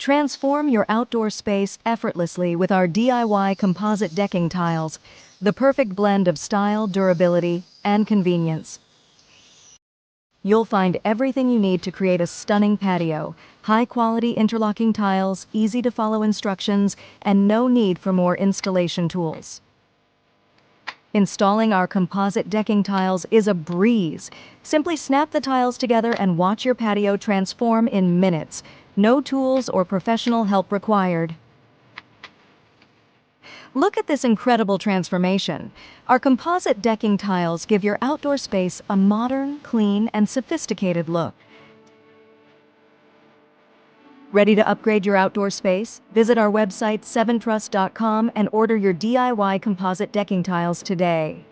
Transform your outdoor space effortlessly with our DIY composite decking tiles, the perfect blend of style, durability, and convenience. You'll find everything you need to create a stunning patio: high-quality interlocking tiles, easy-to-follow instructions, and no need for more installation tools. Installing our composite decking tiles is a breeze. Simply snap the tiles together and watch your patio transform in minutes. No tools or professional help required. Look at this incredible transformation. Our composite decking tiles give your outdoor space a modern, clean, and sophisticated look. Ready to upgrade your outdoor space? Visit our website 7trust.com and order your DIY composite decking tiles today.